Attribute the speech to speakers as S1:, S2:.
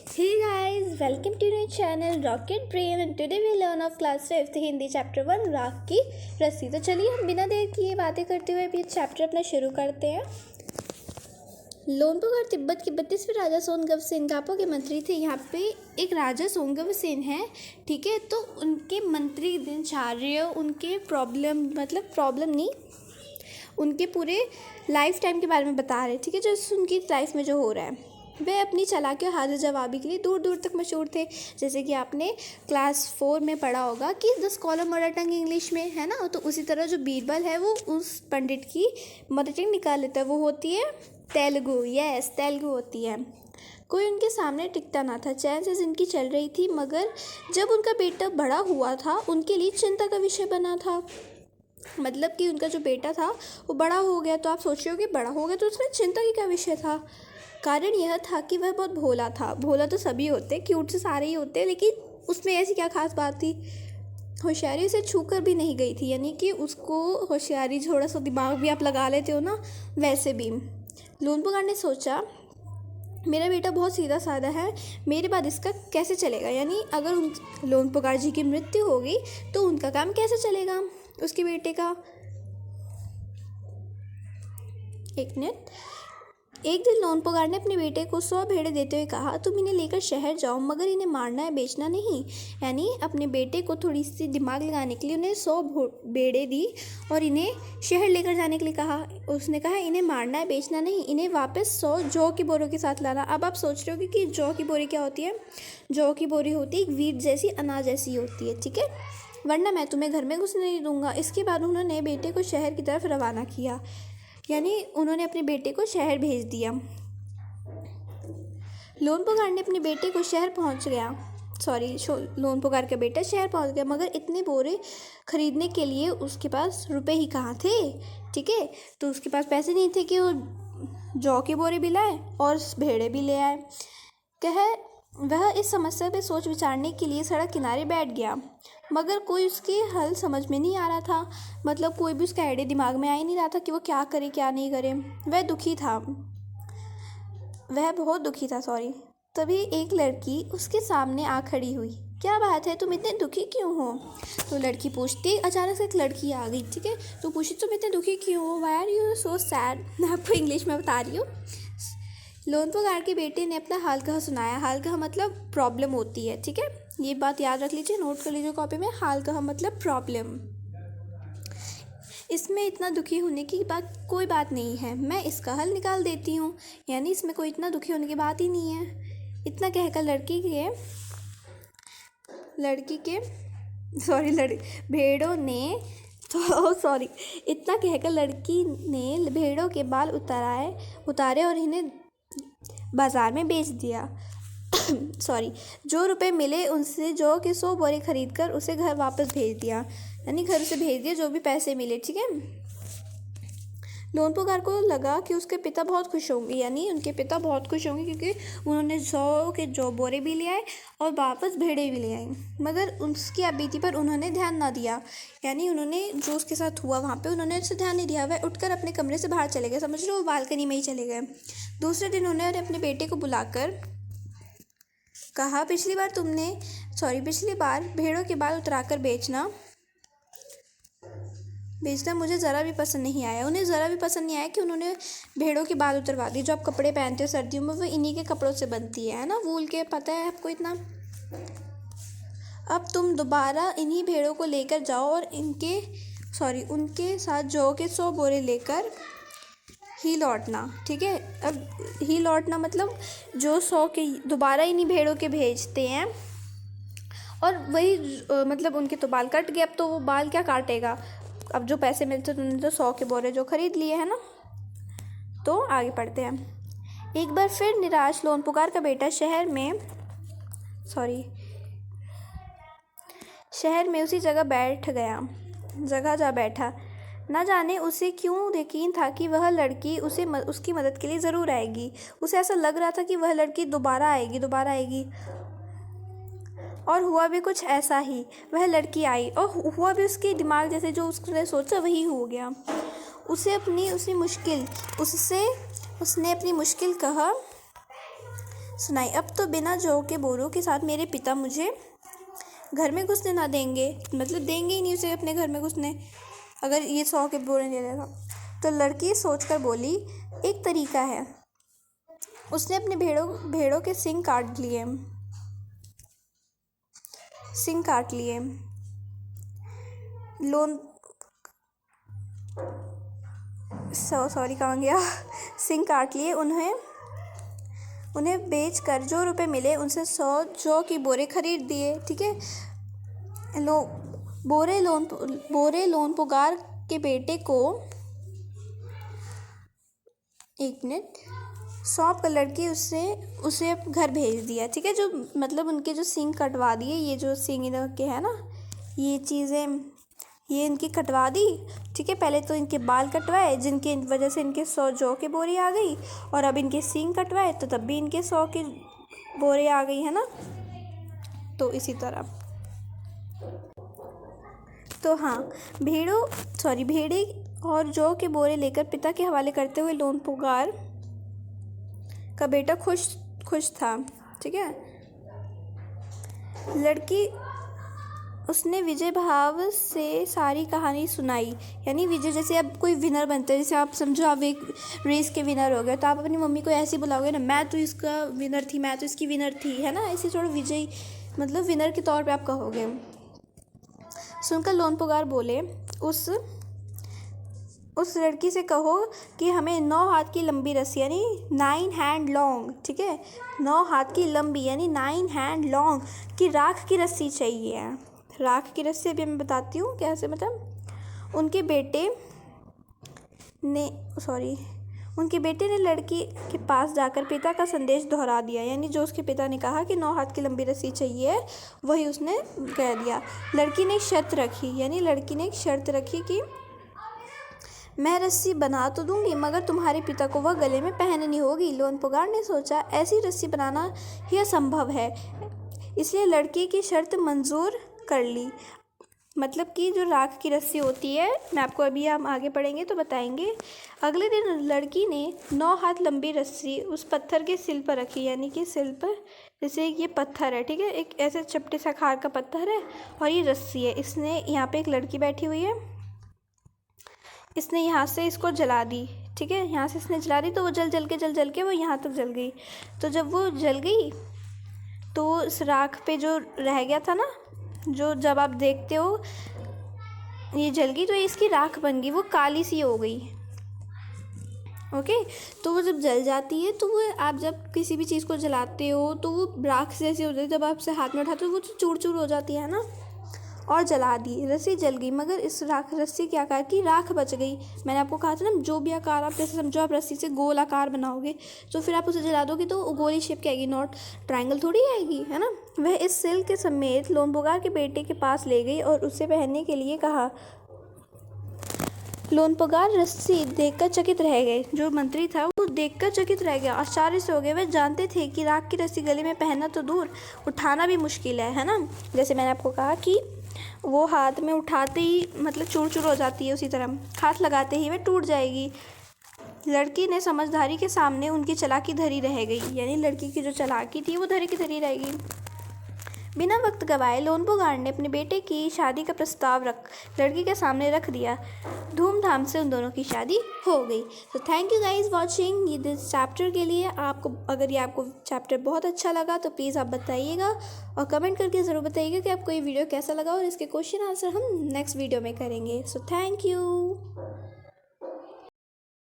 S1: Hey guys, welcome to my channel Rocket Brain and today we learn of class 5th Hindi chapter 1 राख की रस्सी। तो चलिए हम बिना देर किए बातें करते हुए ये चैप्टर अपना शुरू करते हैं। लोनपुगार तिब्बत के 32वें राजा सोनगव सेन गापो के मंत्री थे। यहाँ पे एक राजा सोनगव सेन है, ठीक है। तो उनके मंत्री दिनचर्या, उनके प्रॉब्लम नहीं, उनके पूरे लाइफ टाइम के बारे में बता रहे, ठीक है, जो उनकी लाइफ में जो हो रहा है। वे अपनी चालाकी और हाजिर जवाबी के लिए दूर दूर तक मशहूर थे। जैसे कि आपने क्लास 4 में पढ़ा होगा कि the scholar mother tongue English में, है ना। तो उसी तरह जो बीरबल है वो उस पंडित की मदर टंग निकाल लेता है, वो होती है तेलुगु। यस, तेलुगु होती है। कोई उनके सामने टिकता ना था। चैन से जिंदगी चल रही थी, मगर जब उनका बेटा बड़ा हुआ था उनके लिए चिंता का विषय बना था। मतलब कि उनका जो बेटा था वो बड़ा हो गया। तो आप सोच रहे हो कि बड़ा हो गया तो उसमें चिंता की क्या विषय था। कारण यह था कि वह बहुत भोला था। भोला तो सभी होते, क्यूट से सारे ही होते, लेकिन उसमें ऐसी क्या खास बात थी। होशियारी से छूकर भी नहीं गई थी, यानी कि उसको होशियारी, थोड़ा सा दिमाग भी आप लगा लेते हो ना, वैसे भी। लोनपुगार ने सोचा, मेरा बेटा बहुत सीधा साधा है, मेरे बाद इसका कैसे चलेगा। यानी अगर लोनपुगार जी की मृत्यु होगी तो उनका काम कैसे चलेगा, उसके बेटे का। एक मिनट। एक दिन लोनपुगार ने अपने बेटे को 100 भेड़ें देते हुए कहा, तुम इन्हें लेकर शहर जाओ, मगर इन्हें मारना है, बेचना नहीं। यानी अपने बेटे को थोड़ी सी दिमाग लगाने के लिए उन्हें 100 भेड़ें दी और इन्हें शहर लेकर जाने के लिए कहा। उसने कहा इन्हें मारना है, बेचना नहीं, इन्हें वापस 100 जौ की बोरों के साथ लाना। अब आप सोच रहे हो कि जौ की बोरी क्या होती है। जौ की बोरी होती है एक वीट जैसी, अनाज जैसी होती है, ठीक है। वरना मैं तुम्हें घर में घुसने नहीं दूंगा। इसके बाद उन्होंने बेटे को शहर की तरफ रवाना किया, यानी उन्होंने अपने बेटे को शहर भेज दिया। लोनपुगार ने अपने बेटे को शहर पहुंच गया, लोनपुगार का बेटा शहर पहुंच गया, मगर इतने बोरे खरीदने के लिए उसके पास रुपए ही कहाँ थे, ठीक है। तो उसके पास पैसे नहीं थे कि वो जौ के बोरे भी लाए और भेड़े भी ले आए। वह इस समस्या पे सोच विचारने के लिए सड़क किनारे बैठ गया, मगर कोई उसके हल समझ में नहीं आ रहा था। मतलब कोई भी उसका आइडिया दिमाग में आ ही नहीं रहा था कि वो क्या करे क्या नहीं करे। वह बहुत दुखी था। तभी एक लड़की उसके सामने आ खड़ी हुई। क्या बात है, तुम इतने दुखी क्यों हो। तो लड़की पूछती, अचानक से एक लड़की आ गई, ठीक है। तो पूछी, तुम इतने दुखी क्यों हो, why are you so sad. मैं आपको इंग्लिश में बता रही हूँ। लोनपुगार के बेटे ने अपना हाल कहा सुनाया। हाल कहा मतलब प्रॉब्लम होती है, ठीक है। ये बात याद रख लीजिए, नोट कर लीजिए कॉपी में। हाल कहा मतलब प्रॉब्लम। इसमें इतना दुखी होने की कोई बात नहीं है, मैं इसका हल निकाल देती हूँ। यानी इसमें कोई इतना दुखी होने की बात ही नहीं है। इतना कहकर इतना कहकर लड़की ने भेड़ों के बाल उतारे और इन्हें बाजार में बेच दिया। जो रुपए मिले उनसे जौ के 100 बोरे खरीद कर उसे घर वापस भेज दिया। यानी घर से भेज दिया जो भी पैसे मिले, ठीक है। लोनपुगार को लगा कि उसके पिता बहुत खुश होंगे, यानी उनके पिता बहुत खुश होंगे, क्योंकि उन्होंने जौ बोरे भी ले आए और वापस भेड़े भी ले आए। मगर उसकी बीती पर उन्होंने ध्यान ना दिया। यानी उन्होंने जो उसके साथ हुआ वहाँ पे उन्होंने उससे ध्यान नहीं दिया। वह उठकर अपने कमरे से बाहर चले गए, समझ लो वो बालकनी में ही चले गए। दूसरे दिन उन्होंने अपने बेटे को बुलाकर कहा, पिछली बार भेड़ों के बाल उतराकर बेचना मुझे ज़रा भी पसंद नहीं आया। उन्हें ज़रा भी पसंद नहीं आया कि उन्होंने भेड़ों के बाल उतरवा दिए। जो आप कपड़े पहनते हो सर्दियों में वो इन्हीं के कपड़ों से बनती है ना, वूल के, पता है आपको इतना। अब तुम दोबारा इन्हीं भेड़ों को लेकर जाओ और उनके साथ जौ के 100 बोरे लेकर ही लौटना, ठीक है। अब ही लौटना मतलब जो 100 के दोबारा इन्हीं भेड़ों के भेजते हैं और वही मतलब उनके तो बाल कट गए। अब तो वो बाल क्या काटेगा। अब जो पैसे मिलते तो उन्होंने तो 100 के बोरे जो खरीद लिए है ना। तो आगे पढ़ते हैं। एक बार फिर निराश लोनपुगार का बेटा शहर में उसी जगह जा बैठा। न जाने उसे क्यों यकीन था कि वह लड़की उसकी मदद के लिए ज़रूर आएगी। उसे ऐसा लग रहा था कि वह लड़की दोबारा आएगी। और हुआ भी कुछ ऐसा ही। वह लड़की आई और हुआ भी उसके दिमाग जैसे जो उसने सोचा वही हो गया। उसने अपनी मुश्किल कहा सुनाई। अब तो बिना जौ के बोरों के साथ मेरे पिता मुझे घर में घुसने ना देंगे, मतलब देंगे ही नहीं उसे अपने घर में घुसने अगर ये 100 के बोरे ले लेगा। तो लड़की सोचकर बोली, एक तरीका है। उसने अपने भेड़ों के सिंग काट लिए। लोन सॉरी कहाँ गया सिंग काट लिए। उन्हें बेचकर जो रुपए मिले उनसे 100 जौ की बोरे खरीद दिए। ठीक है। बोरे लोनपुगार के बेटे को 1 मिनट सौंप कर लड़की उसे घर भेज दिया। ठीक है। जो मतलब उनके जो सींग कटवा दिए, ये जो सींग इनके है ना, ये चीज़ें ये इनकी कटवा दी। ठीक है। पहले तो इनके बाल कटवाए जिनकी वजह से इनके 100 जौ की बोरी आ गई, और अब इनके सींग कटवाए तो तब भी इनके 100 की बोरे आ गई है ना। तो इसी तरह तो हाँ, भेड़े और जौ के बोरे लेकर पिता के हवाले करते हुए लोनपुगार का बेटा खुश था। ठीक है। लड़की उसने विजय भाव से सारी कहानी सुनाई। यानी विजय, जैसे अब कोई विनर बनता है, जैसे आप समझो आप एक रेस के विनर हो गए, तो आप अपनी मम्मी को ऐसे बुलाओगे ना, मैं तो इसका विनर थी, मैं तो इसकी विनर थी, है ना। ऐसे थोड़ा विजय मतलब विनर के तौर पे आप कहोगे। सुनकर लोनपुगार बोले, उस लड़की से कहो कि हमें 9 हाथ की लंबी रस्सी यानी 9 हैंड लॉन्ग, ठीक है, 9 हाथ की लंबी यानी 9 हैंड लॉन्ग की राख की रस्सी चाहिए। राख की रस्सी अभी मैं बताती हूँ कैसे। मतलब उनके बेटे ने लड़की के पास जाकर पिता का संदेश दोहरा दिया। यानी जो उसके पिता ने कहा कि 9 हाथ की लंबी रस्सी चाहिए, वही उसने कह दिया। लड़की ने एक शर्त रखी कि मैं रस्सी बना तो दूंगी, मगर तुम्हारे पिता को वह गले में पहननी होगी। लोनपुगार ने सोचा ऐसी रस्सी बनाना ही असंभव है, इसलिए लड़की की शर्त मंजूर कर ली। मतलब कि जो राख की रस्सी होती है, मैं आपको अभी हम आगे पढ़ेंगे तो बताएंगे। अगले दिन लड़की ने 9 हाथ लंबी रस्सी उस पत्थर के सिल पर रखी। यानी कि सिल पर, जैसे ये पत्थर है, ठीक है, एक ऐसे चपटे सा खार का पत्थर है और ये रस्सी है। इसने यहाँ पे एक लड़की बैठी हुई है, इसने यहाँ से इसको जला दी। ठीक है। यहाँ से इसने जला दी तो वो जल के वो यहाँ तक जल गई। तो जब वो जल गई तो उस राख पे जो रह गया था ना, जो जब आप देखते हो ये जल गई तो ये इसकी राख बन गई, वो काली सी हो गई। ओके। तो वो जब जल जाती है तो वो आप जब किसी भी चीज़ को जलाते हो तो वो राख जैसी हो जाती है। जब आप से हाथ में उठाते हो वो तो चूर चूर हो जाती है ना। और जला दी, रस्सी जल गई, मगर इस रस्सी के आकार की राख बच गई। मैंने आपको कहा था ना, जो भी आकार आप, जैसे समझो आप रस्सी से गोल आकार बनाओगे तो फिर आप उसे जला दोगे तो गोली शेप की आएगी, नॉट ट्रायंगल थोड़ी आएगी, है ना। वह इस सिल के समेत लोनपुगार के बेटे के पास ले गई और उसे पहनने के लिए कहा। लोनपुगार रस्सी देखकर चकित रह गए। जो मंत्री था वो देखकर चकित रह गया, आश्चर्य से हो गए। वे जानते थे कि राख की रस्सी गले में पहनना तो दूर, उठाना भी मुश्किल है ना। जैसे मैंने आपको कहा कि वो हाथ में उठाते ही मतलब चूर चूर हो जाती है, उसी तरह हाथ लगाते ही वह टूट जाएगी। लड़की ने समझदारी के सामने उनकी चालाकी धरी रह गई। यानी लड़की की जो चालाकी थी वो धरी की धरी रहेगी। बिना वक्त गवाए लोनपुगार ने अपने बेटे की शादी का प्रस्ताव लड़की के सामने रख दिया। धूमधाम से उन दोनों की शादी हो गई। तो थैंक यू गाइज वॉचिंग ये दिस चैप्टर के लिए। अगर ये आपको चैप्टर बहुत अच्छा लगा तो प्लीज़ आप बताइएगा और कमेंट करके ज़रूर बताइएगा कि आपको ये वीडियो कैसा लगा, और इसके क्वेश्चन आंसर हम नेक्स्ट वीडियो में करेंगे। So thank you.